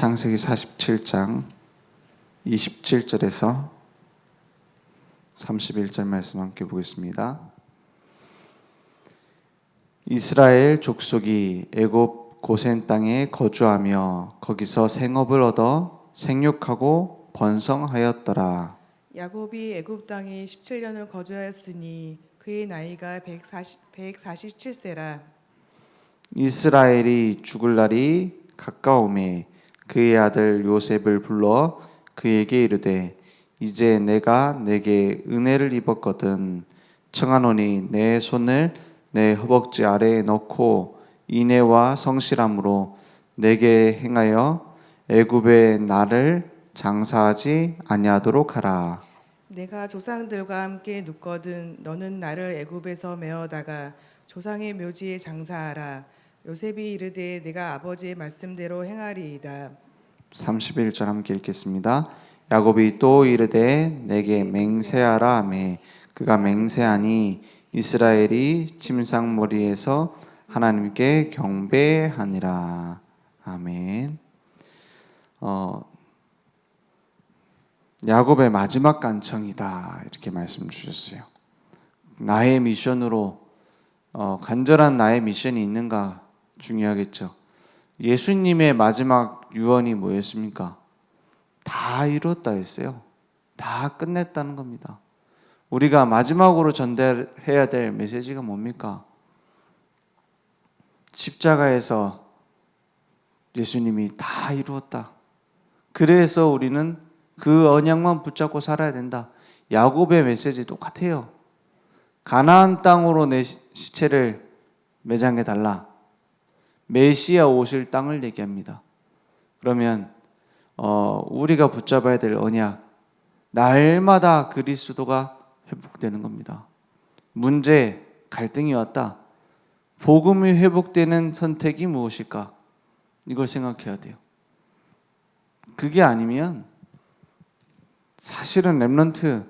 창세기 47장 27절에서 31절 말씀 함께 보겠습니다. 이스라엘 족속이 애굽 고센 땅에 거주하며 거기서 생업을 얻어 생육하고 번성하였더라. 야곱이 애굽 땅에 17년을 거주하였으니 그의 나이가 147세라. 이스라엘이 죽을 날이 가까우매 그의 아들 요셉을 불러 그에게 이르되 이제 내가 내게 은혜를 입었거든 청하노니 내 손을 내 허벅지 아래에 넣고 인애와 성실함으로 내게 행하여 애굽에 나를 장사하지 아니하도록 하라. 내가 조상들과 함께 눕거든 너는 나를 애굽에서 메어다가 조상의 묘지에 장사하라. 요셉이 이르되 내가 아버지의 말씀대로 행하리이다. 31절 함께 읽겠습니다. 야곱이 또 이르되 내게 맹세하라 하매 그가 맹세하니 이스라엘이 침상머리에서 하나님께 경배하니라. 아멘. 야곱의 마지막 간청이다 이렇게 말씀 주셨어요. 나의 미션으로 간절한 나의 미션이 있는가 중요하겠죠. 예수님의 마지막 유언이 뭐였습니까? 다 이뤘다 했어요. 다 끝냈다는 겁니다. 우리가 마지막으로 전달해야 될 메시지가 뭡니까? 십자가에서 예수님이 다 이루었다. 그래서 우리는 그 언약만 붙잡고 살아야 된다. 야곱의 메시지 똑같아요. 가나안 땅으로 내 시체를 매장해 달라. 메시아 오실 땅을 얘기합니다. 그러면 우리가 붙잡아야 될 언약, 날마다 그리스도가 회복되는 겁니다. 문제, 갈등이 왔다. 복음이 회복되는 선택이 무엇일까? 이걸 생각해야 돼요. 그게 아니면 사실은 렘넌트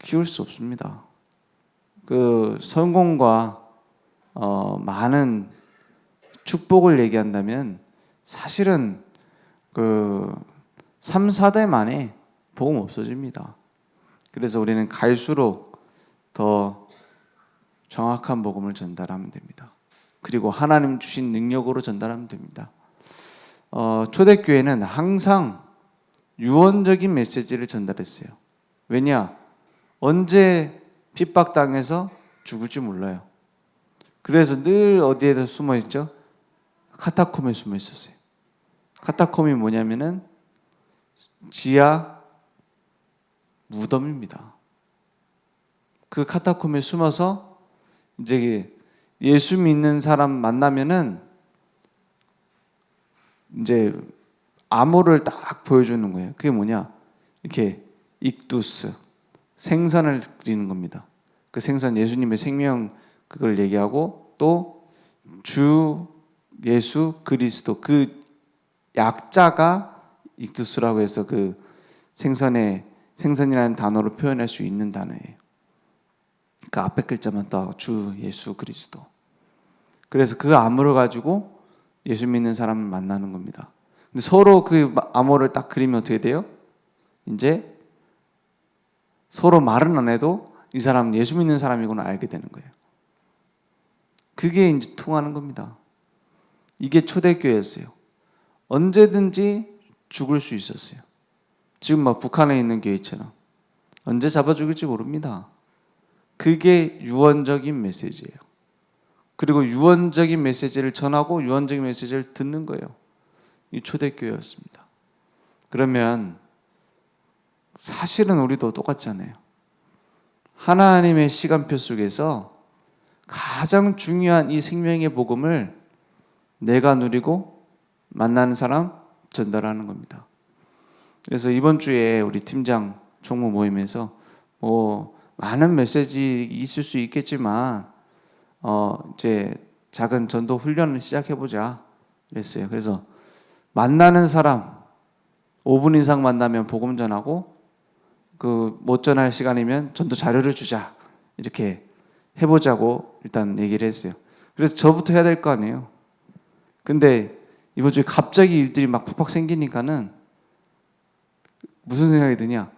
키울 수 없습니다. 그 성공과 많은 축복을 얘기한다면 사실은 그 3, 4대 만에 복음 없어집니다. 그래서 우리는 갈수록 더 정확한 복음을 전달하면 됩니다. 그리고 하나님 주신 능력으로 전달하면 됩니다. 초대교회는 항상 유언적인 메시지를 전달했어요. 왜냐? 언제 핍박당해서 죽을지 몰라요. 그래서 늘 어디에다 숨어 있죠? 카타콤에 숨어 있었어요. 카타콤이 뭐냐면은 지하 무덤입니다. 그 카타콤에 숨어서 이제 예수 믿는 사람 만나면은 이제 암호를 딱 보여주는 거예요. 그게 뭐냐? 이렇게 익두스 생선을 그리는 겁니다. 그 생선 예수님의 생명 그걸 얘기하고 또 주 예수 그리스도 그 약자가 익두스라고 해서 그 생선이라는 단어로 표현할 수 있는 단어예요. 그 앞에 글자만 딱 주 예수 그리스도. 그래서 그 암호를 가지고 예수 믿는 사람을 만나는 겁니다. 근데 서로 그 암호를 딱 그리면 어떻게 돼요? 이제 서로 말은 안 해도 이 사람은 예수 믿는 사람이구나 알게 되는 거예요. 그게 이제 통하는 겁니다. 이게 초대교회였어요. 언제든지 죽을 수 있었어요. 지금 막 북한에 있는 교회처럼 언제 잡아 죽일지 모릅니다. 그게 유언적인 메시지예요. 그리고 유언적인 메시지를 전하고 유언적인 메시지를 듣는 거예요. 이 초대교회였습니다. 그러면 사실은 우리도 똑같잖아요. 하나님의 시간표 속에서 가장 중요한 이 생명의 복음을 내가 누리고 만나는 사람 전달하는 겁니다. 그래서 이번 주에 우리 팀장 총무 모임에서 많은 메시지 있을 수 있겠지만 이제 작은 전도 훈련을 시작해보자 그랬어요. 그래서 만나는 사람 5분 이상 만나면 복음 전하고 그 못 전할 시간이면 전도 자료를 주자 이렇게 해보자고 일단 얘기를 했어요. 그래서 저부터 해야 될 거 아니에요. 근데 이번 주에 갑자기 일들이 막 팍팍 생기니까는 무슨 생각이 드냐?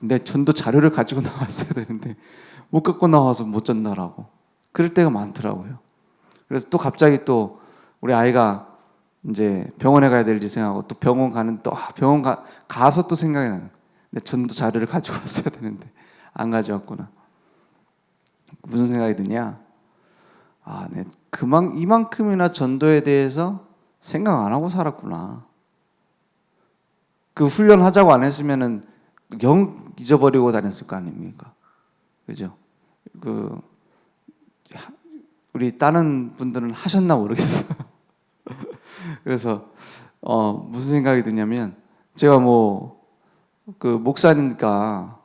내 전도 자료를 가지고 나왔어야 되는데 못 갖고 나와서 못 전달하고 그럴 때가 많더라고요. 그래서 또 갑자기 또 우리 아이가 이제 병원에 가야 될 일 생각하고 또 병원 가는 또 병원 가서 또 생각이 나는. 내 전도 자료를 가지고 왔어야 되는데 안 가져왔구나. 무슨 생각이 드냐? 내 이만큼이나 전도에 대해서 생각 안 하고 살았구나. 그 훈련하자고 안 했으면은 영 잊어버리고 다녔을 거 아닙니까? 그죠? 우리 다른 분들은 하셨나 모르겠어요. 그래서 무슨 생각이 드냐면 제가 목사니까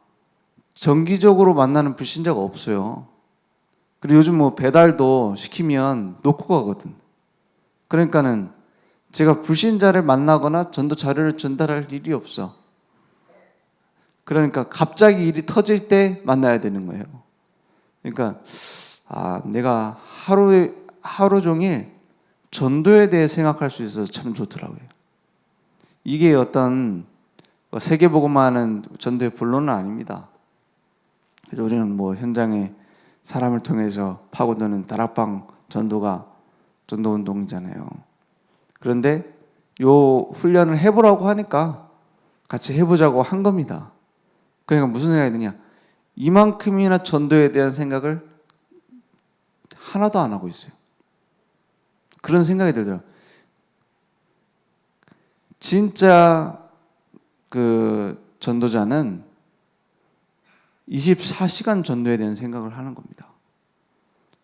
정기적으로 만나는 불신자가 없어요. 그리고 요즘 배달도 시키면 놓고 가거든. 그러니까는 제가 불신자를 만나거나 전도 자료를 전달할 일이 없어. 그러니까 갑자기 일이 터질 때 만나야 되는 거예요. 그러니까 내가 하루 종일 전도에 대해 생각할 수 있어서 참 좋더라고요. 이게 어떤 세계복음화하는 전도의 본론은 아닙니다. 그래서 우리는 현장에 사람을 통해서 파고드는 다락방 전도운동이잖아요. 그런데 요 훈련을 해보라고 하니까 같이 해보자고 한 겁니다. 그러니까 무슨 생각이 드냐? 이만큼이나 전도에 대한 생각을 하나도 안 하고 있어요. 그런 생각이 들더라고요. 진짜 전도자는 24시간 전도에 대한 생각을 하는 겁니다.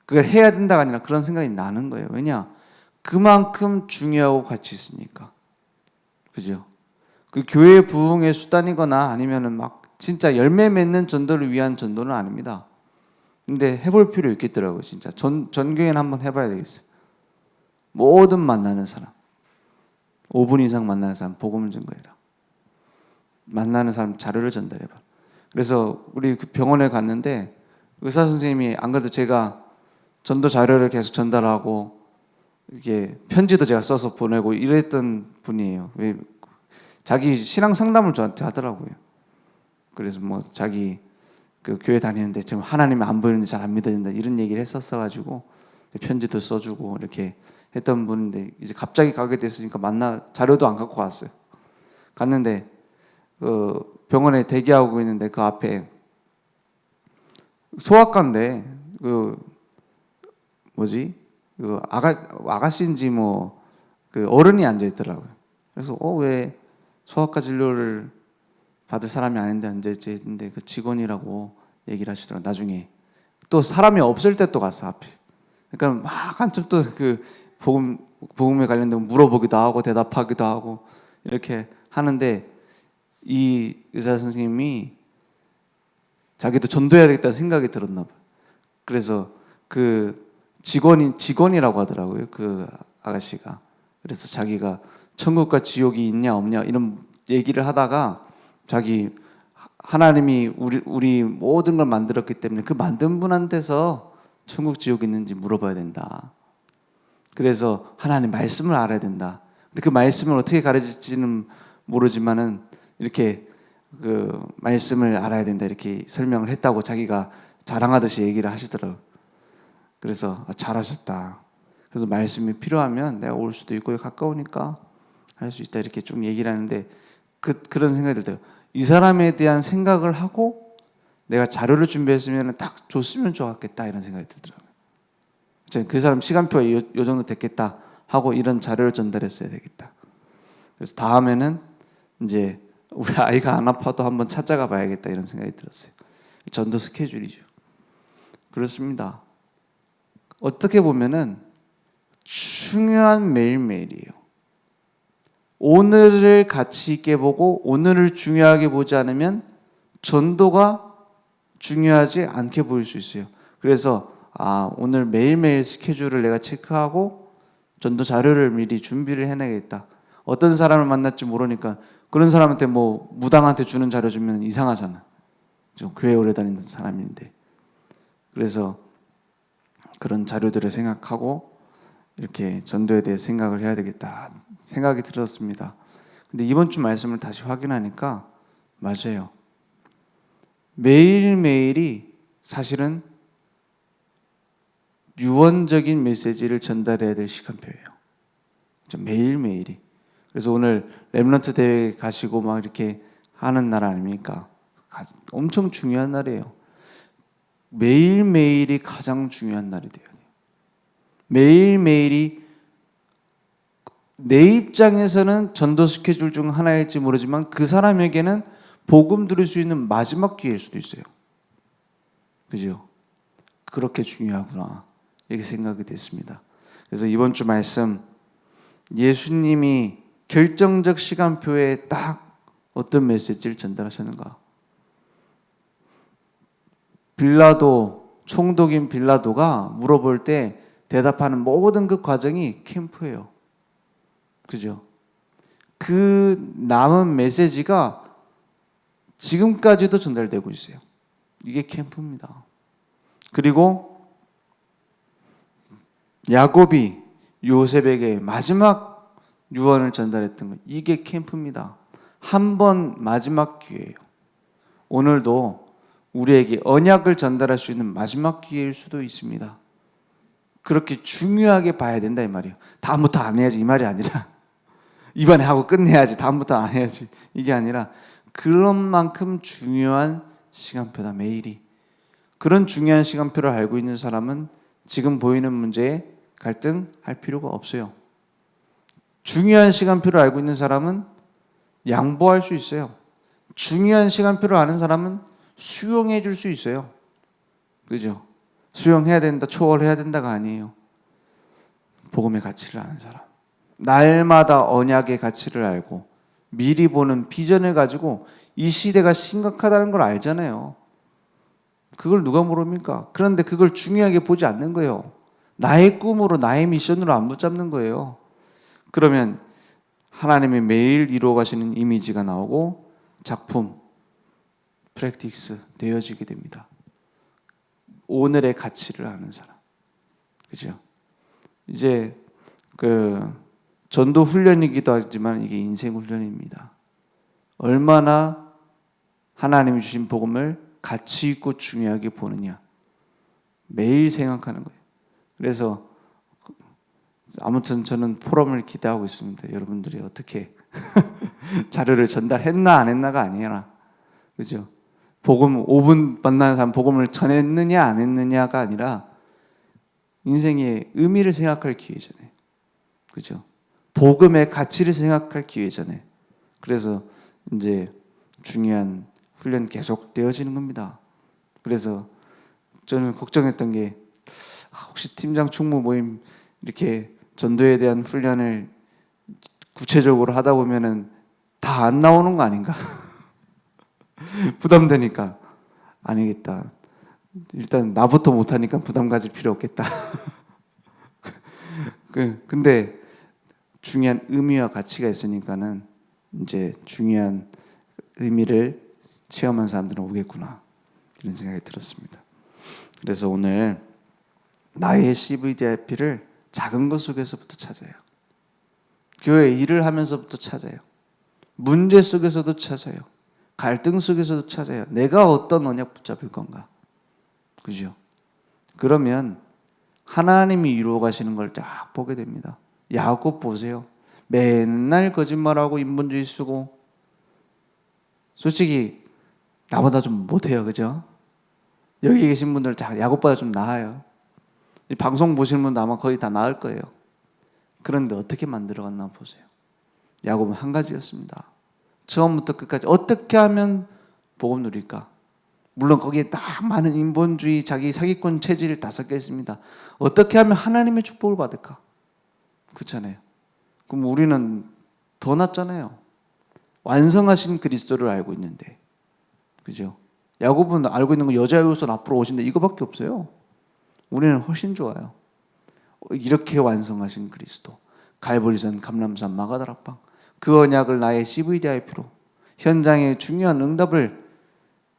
그걸 해야 된다가 아니라 그런 생각이 나는 거예요. 왜냐? 그만큼 중요하고 가치 있으니까. 그죠? 그 교회 부흥의 수단이거나 아니면은 진짜 열매 맺는 전도를 위한 전도는 아닙니다. 근데 해볼 필요 있겠더라고요, 진짜. 전교회는 한번 해봐야 되겠어요. 모든 만나는 사람, 5분 이상 만나는 사람, 복음을 전거해라. 만나는 사람 자료를 전달해봐. 그래서 우리 병원에 갔는데 의사 선생님이 안 그래도 제가 전도 자료를 계속 전달하고 이게 편지도 제가 써서 보내고 이랬던 분이에요. 왜 자기 신앙 상담을 저한테 하더라고요. 그래서 자기 그 교회 다니는데 지금 하나님이 안 보이는데 잘 안 믿어진다 이런 얘기를 했었어가지고 편지도 써주고 이렇게 했던 분인데 이제 갑자기 가게 됐으니까 자료도 안 갖고 왔어요. 갔는데 병원에 대기하고 있는데 그 앞에 소아과인데 아가씨인지 어른이 앉아 있더라고요. 그래서 왜 소아과 진료를 받을 사람이 아닌데 앉아있지 했는데 그 직원이라고 얘기를 하시더라고요. 나중에 또 사람이 없을 때 또 갔어 앞에. 그러니까 막 한참 또 복음에 관련된 물어보기도 하고 대답하기도 하고 이렇게 하는데 이 의사 선생님이 자기도 전도해야 되겠다는 생각이 들었나 봐요. 그래서 그 직원이라고 하더라고요. 그 아가씨가. 그래서 자기가 천국과 지옥이 있냐 없냐 이런 얘기를 하다가 자기 하나님이 우리 모든 걸 만들었기 때문에 그 만든 분한테서 천국 지옥이 있는지 물어봐야 된다. 그래서 하나님 말씀을 알아야 된다. 근데 그 말씀을 어떻게 가르칠지는 모르지만은 이렇게 그 말씀을 알아야 된다 이렇게 설명을 했다고 자기가 자랑하듯이 얘기를 하시더라고요. 그래서 잘하셨다. 그래서 말씀이 필요하면 내가 올 수도 있고 가까우니까 할 수 있다 이렇게 좀 얘기를 하는데 그런 생각이 들어요. 이 사람에 대한 생각을 하고 내가 자료를 준비했으면 딱 줬으면 좋았겠다 이런 생각이 들더라고요. 그 사람 시간표가 요 정도 됐겠다 하고 이런 자료를 전달했어야 되겠다. 그래서 다음에는 이제 우리 아이가 안 아파도 한번 찾아가 봐야겠다 이런 생각이 들었어요. 전도 스케줄이죠. 그렇습니다. 어떻게 보면은 중요한 매일매일이에요. 오늘을 가치 있게 보고 오늘을 중요하게 보지 않으면 전도가 중요하지 않게 보일 수 있어요. 그래서 오늘 매일매일 스케줄을 내가 체크하고 전도 자료를 미리 준비를 해내겠다. 어떤 사람을 만날지 모르니까 그런 사람한테 무당한테 주는 자료 주면 이상하잖아. 좀 교회 오래 다니는 사람인데. 그래서 그런 자료들을 생각하고 이렇게 전도에 대해 생각을 해야 되겠다 생각이 들었습니다. 근데 이번 주 말씀을 다시 확인하니까 맞아요. 매일매일이 사실은 유언적인 메시지를 전달해야 될 시간표예요. 매일매일이. 그래서 오늘 렘넌트 대회 가시고 막 이렇게 하는 날 아닙니까? 엄청 중요한 날이에요. 매일매일이 가장 중요한 날이 돼요. 매일매일이 내 입장에서는 전도 스케줄 중 하나일지 모르지만 그 사람에게는 복음 들을 수 있는 마지막 기회일 수도 있어요. 그죠? 그렇게 중요하구나 이렇게 생각이 됐습니다. 그래서 이번 주 말씀 예수님이 결정적 시간표에 딱 어떤 메시지를 전달하셨는가. 빌라도, 총독인 빌라도가 물어볼 때 대답하는 모든 그 과정이 캠프예요. 그죠? 그 남은 메시지가 지금까지도 전달되고 있어요. 이게 캠프입니다. 그리고 야곱이 요셉에게 마지막 유언을 전달했던 것, 이게 캠프입니다. 한 번 마지막 기회예요. 오늘도 우리에게 언약을 전달할 수 있는 마지막 기회일 수도 있습니다. 그렇게 중요하게 봐야 된다 이 말이에요. 다음부터 안 해야지 이 말이 아니라 이번에 하고 끝내야지 다음부터 안 해야지 이게 아니라 그런 만큼 중요한 시간표다 매일이. 그런 중요한 시간표를 알고 있는 사람은 지금 보이는 문제에 갈등할 필요가 없어요. 중요한 시간표를 알고 있는 사람은 양보할 수 있어요. 중요한 시간표를 아는 사람은 수용해 줄 수 있어요. 그죠? 수용해야 된다, 초월해야 된다가 아니에요. 복음의 가치를 아는 사람. 날마다 언약의 가치를 알고 미리 보는 비전을 가지고 이 시대가 심각하다는 걸 알잖아요. 그걸 누가 모릅니까? 그런데 그걸 중요하게 보지 않는 거예요. 나의 꿈으로 나의 미션으로 안 붙잡는 거예요. 그러면 하나님이 매일 이루어 가시는 이미지가 나오고 작품, 프랙티스 되어지게 됩니다. 오늘의 가치를 아는 사람. 그죠? 이제 전도 훈련이기도 하지만 이게 인생 훈련입니다. 얼마나 하나님이 주신 복음을 가치 있고 중요하게 보느냐. 매일 생각하는 거예요. 그래서 아무튼 저는 포럼을 기대하고 있습니다. 여러분들이 어떻게 자료를 전달했나 안 했나가 아니라, 그죠? 복음 5분 만나는 사람 복음을 전했느냐 안 했느냐가 아니라 인생의 의미를 생각할 기회잖아요. 그죠? 복음의 가치를 생각할 기회잖아요. 그래서 이제 중요한 훈련 계속 되어지는 겁니다. 그래서 저는 걱정했던 게 혹시 팀장 충무 모임 이렇게 전도에 대한 훈련을 구체적으로 하다 보면은 다 안 나오는 거 아닌가? 부담되니까 아니겠다. 일단 나부터 못하니까 부담 가질 필요 없겠다. 근데 중요한 의미와 가치가 있으니까는 이제 중요한 의미를 체험한 사람들은 오겠구나 이런 생각이 들었습니다. 그래서 오늘 나의 CVDIP를 작은 것 속에서부터 찾아요. 교회 일을 하면서부터 찾아요. 문제 속에서도 찾아요. 갈등 속에서도 찾아요. 내가 어떤 언약 붙잡을 건가? 그죠? 그러면 하나님이 이루어 가시는 걸 쫙 보게 됩니다. 야곱 보세요. 맨날 거짓말하고 인본주의 쓰고 솔직히 나보다 좀 못해요. 그죠? 여기 계신 분들 다 야곱보다 좀 나아요. 이 방송 보시는 분도 아마 거의 다 나을 거예요. 그런데 어떻게 만들어갔나 보세요. 야곱은 한 가지였습니다. 처음부터 끝까지 어떻게 하면 복음 누릴까? 물론 거기에 딱 많은 인본주의, 자기 사기꾼 체질이 다 섞여 있습니다. 어떻게 하면 하나님의 축복을 받을까? 그렇잖아요. 그럼 우리는 더 낫잖아요. 완성하신 그리스도를 알고 있는데, 그죠? 야곱은 알고 있는 거 여자의 후손 앞으로 오신다 이거밖에 없어요. 우리는 훨씬 좋아요. 이렇게 완성하신 그리스도, 갈보리산, 감람산, 마가다락방, 그 언약을 나의 CVDIP로 현장의 중요한 응답을,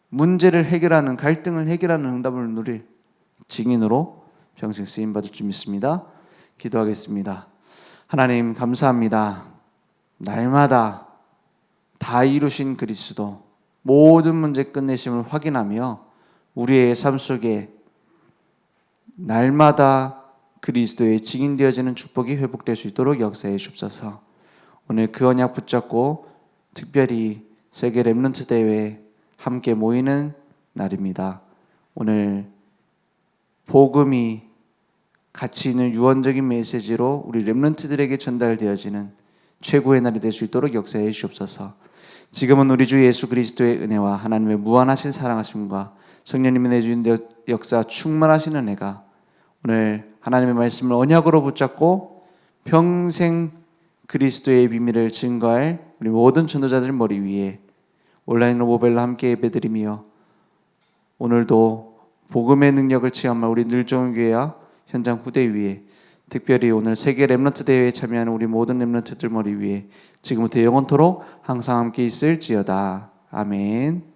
문제를 해결하는, 갈등을 해결하는 응답을 누릴 증인으로 평생 쓰임받을 줄 믿습니다. 기도하겠습니다. 하나님 감사합니다. 날마다 다 이루신 그리스도, 모든 문제 끝내심을 확인하며 우리의 삶 속에 날마다 그리스도의 증인되어지는 축복이 회복될 수 있도록 역사해 주옵소서. 오늘 그 언약 붙잡고 특별히 세계 렘넌트 대회에 함께 모이는 날입니다. 오늘 복음이 가치 있는 유언적인 메시지로 우리 렘넌트들에게 전달되어지는 최고의 날이 될 수 있도록 역사해 주옵소서. 지금은 우리 주 예수 그리스도의 은혜와 하나님의 무한하신 사랑하심과 성령님이 내주신 역사 충만하신 은혜가 오늘 하나님의 말씀을 언약으로 붙잡고 평생 그리스도의 비밀을 증거할 우리 모든 전도자들 머리 위에 온라인으로 모바일로 함께 예배드리며 오늘도 복음의 능력을 체험할 우리 늘종교회와 현장 후대 위에 특별히 오늘 세계 렘넌트 대회에 참여하는 우리 모든 렘넌트들 머리 위에 지금부터 영원토록 항상 함께 있을지어다. 아멘.